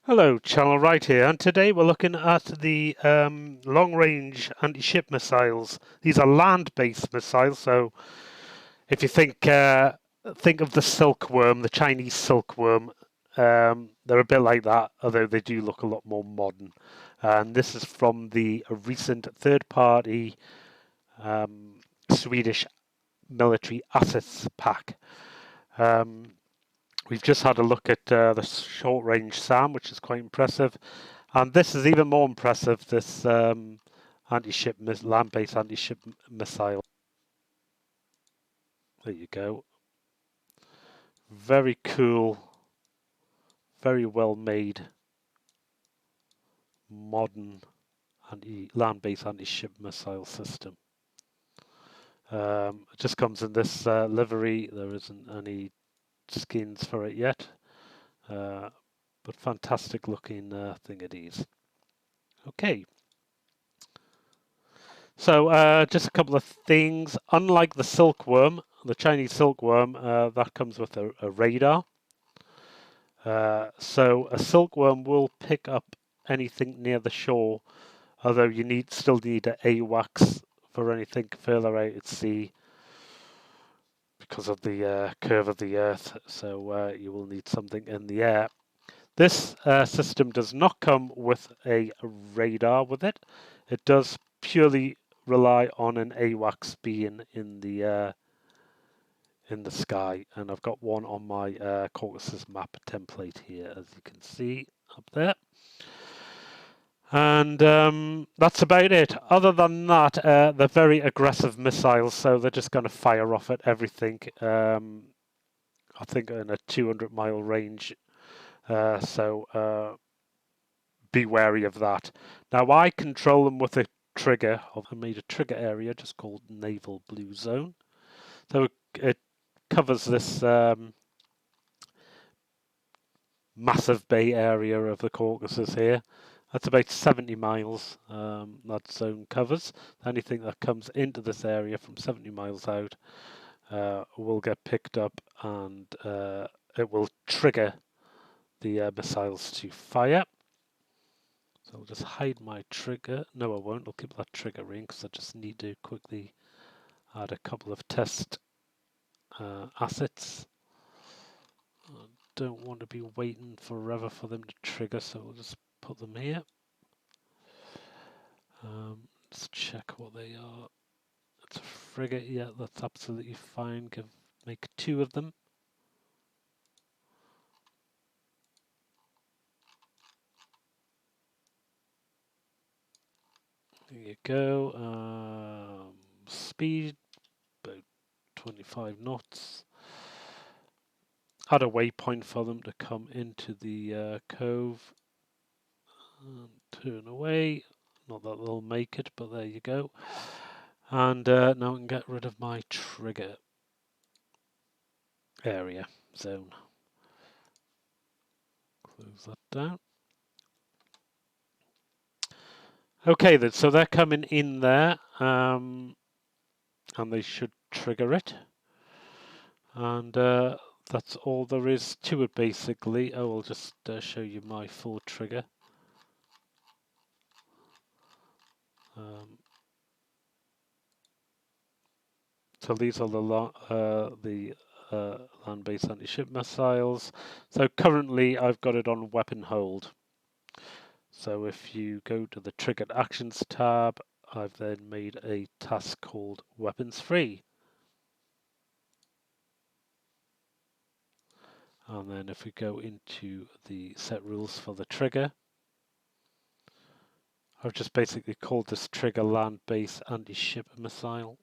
Hello, Channel Right here, and today we're looking at the long-range anti-ship missiles. These are land-based missiles, so if you think of the silkworm, the Chinese silkworm, they're a bit like that, although they do look a lot more modern. And this is from the recent third-party Swedish military assets pack. Um, We've just had a look at the short-range SAM, which is quite impressive, and this is even more impressive. This anti-ship land-based anti-ship missile. There you go. Very cool, very well made, modern land-based anti-ship missile system. It just comes in this livery. There isn't any skins for it yet, but fantastic looking thing it is. Okay. So just a couple of things. Unlike the silkworm, the Chinese silkworm, that comes with a radar. So a silkworm will pick up anything near the shore, although you still need an AWACS for anything further out at sea because of the curve of the Earth. So you will need something in the air. This system does not come with a radar with it. It does purely rely on an AWACS being in the sky, and I've got one on my Caucasus map template here, as you can see up there. And that's about it. Other than that, they're very aggressive missiles, so they're just going to fire off at everything. I think in a 200-mile range. So be wary of that. Now I control them with a trigger. I made a trigger area just called Naval Blue Zone. So it covers this massive bay area of the Caucasus here. That's about 70 miles that zone covers. Anything that comes into this area from 70 miles out will get picked up, and it will trigger the missiles to fire. So I'll just hide my trigger. No, I won't. I'll keep that trigger ring because I just need to quickly add a couple of test assets. I don't want to be waiting forever for them to trigger, so we'll just put them here. Let's check what they are. It's a frigate. Yeah, that's absolutely fine. Make two of them. There you go. Speed about 25 knots. Add a waypoint for them to come into the cove and turn away. Not that they'll make it, but there you go. And now I can get rid of my trigger area zone. Close that down. Okay then, so they're coming in there, and they should trigger it. And that's all there is to it basically. Oh, I'll just show you my full trigger. So these are the land-based anti-ship missiles. So currently I've got it on weapon hold. So if you go to the triggered actions tab, I've then made a task called weapons free. And then if we go into the set rules for the trigger, I've just basically called this trigger land-based anti-ship missile.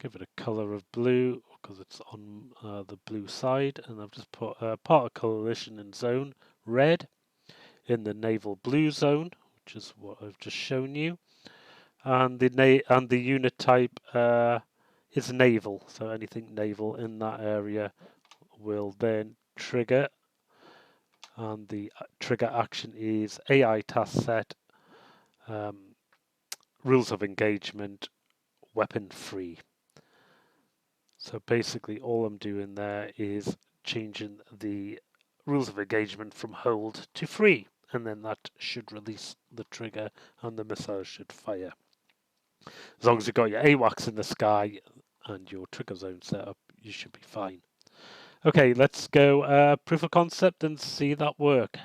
Give it a color of blue because it's on the blue side, and I've just put part of coalition in zone red in the naval blue zone, which is what I've just shown you, and the unit type is naval. So anything naval in that area will then trigger, and the trigger action is AI task set, rules of engagement, weapon free. So basically all I'm doing there is changing the rules of engagement from hold to free, and then that should release the trigger and the missile should fire. As long as you've got your AWACS in the sky and your trigger zone set up, you should be fine. Okay, let's go proof of concept and see that work.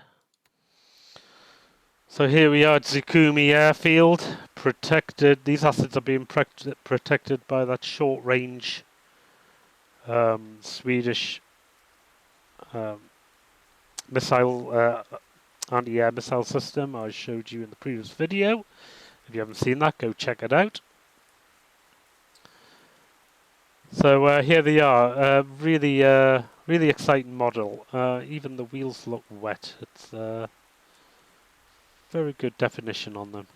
So here we are at Zukumi Airfield, protected. These assets are being protected by that short-range Swedish missile anti-air missile system I showed you in the previous video. If you haven't seen that, go check it out. So here they are. Really exciting model. Even the wheels look wet. It's very good definition on them.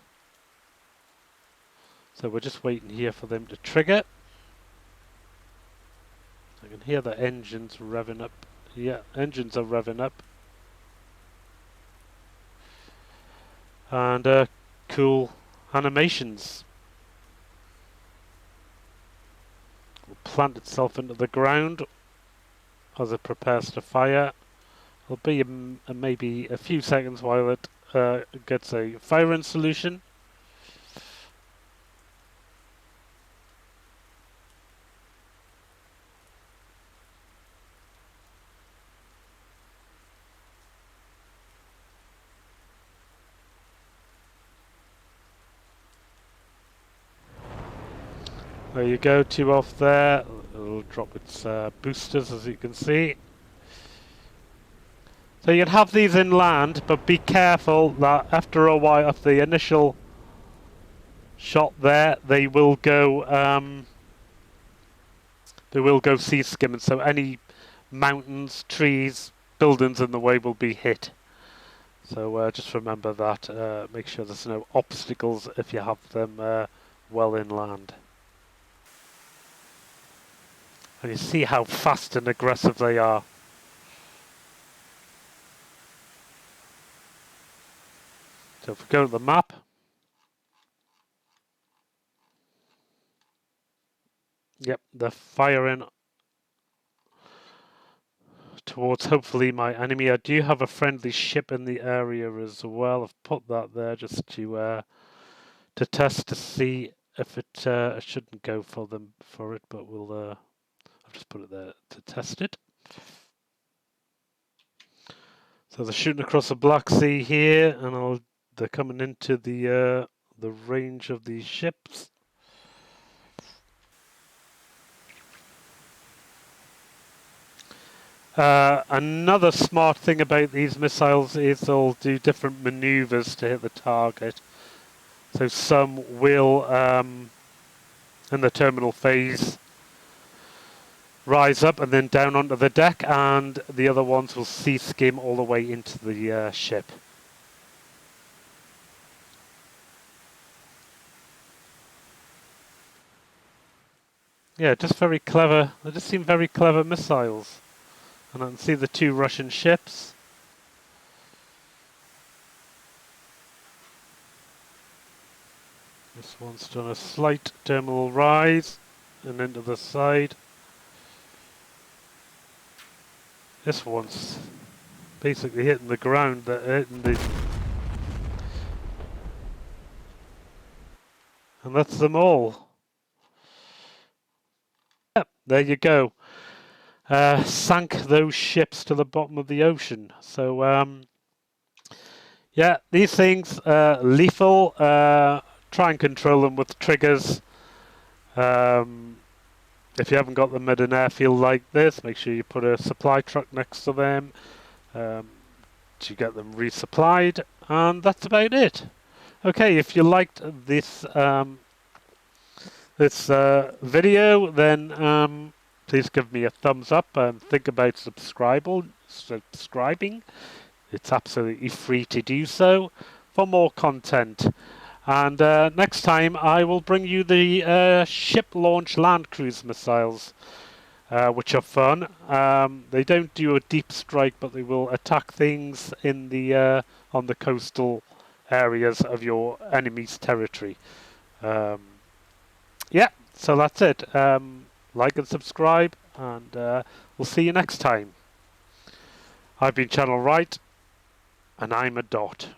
So we're just waiting here for them to trigger. I can hear the engines revving up. Yeah, engines are revving up. And cool animations. Will plant itself into the ground as it prepares to fire. It'll be maybe a few seconds while it gets a firing solution. There you go, 2 off there. It'll drop its boosters, as you can see. So you can have these inland, but be careful that after a while, after the initial shot there, they will go sea skimming. So any mountains, trees, buildings in the way will be hit. So just remember that. Make sure there's no obstacles if you have them well inland. And you see how fast and aggressive they are. So if we go to the map, yep, they're firing towards hopefully my enemy. I do have a friendly ship in the area as well. I've put that there just to test to see if it shouldn't go for it, but we'll. I've just put it there to test it. So they're shooting across the Black Sea here, and they're coming into the range of these ships. Another smart thing about these missiles is they'll do different maneuvers to hit the target. So some will, in the terminal phase, rise up and then down onto the deck, and the other ones will sea skim all the way into the ship. Yeah, just very clever. They just seem very clever missiles. And I can see the 2 Russian ships. This one's done a slight terminal rise and into the side. This one's basically hitting the ground, and that's them all. Yep, there you go. Sank those ships to the bottom of the ocean. So yeah, these things lethal. Try and control them with triggers. If you haven't got them at an airfield like this, make sure you put a supply truck next to them to get them resupplied, and that's about it. Okay, if you liked this video, then please give me a thumbs up and think about subscribing. It's absolutely free to do so for more content. And next time I will bring you the ship launch land cruise missiles, which are fun. They don't do a deep strike, but they will attack things in the on the coastal areas of your enemy's territory. Yeah, so that's it. Like and subscribe, and we'll see you next time. I've been Channel Right, and I'm a dot.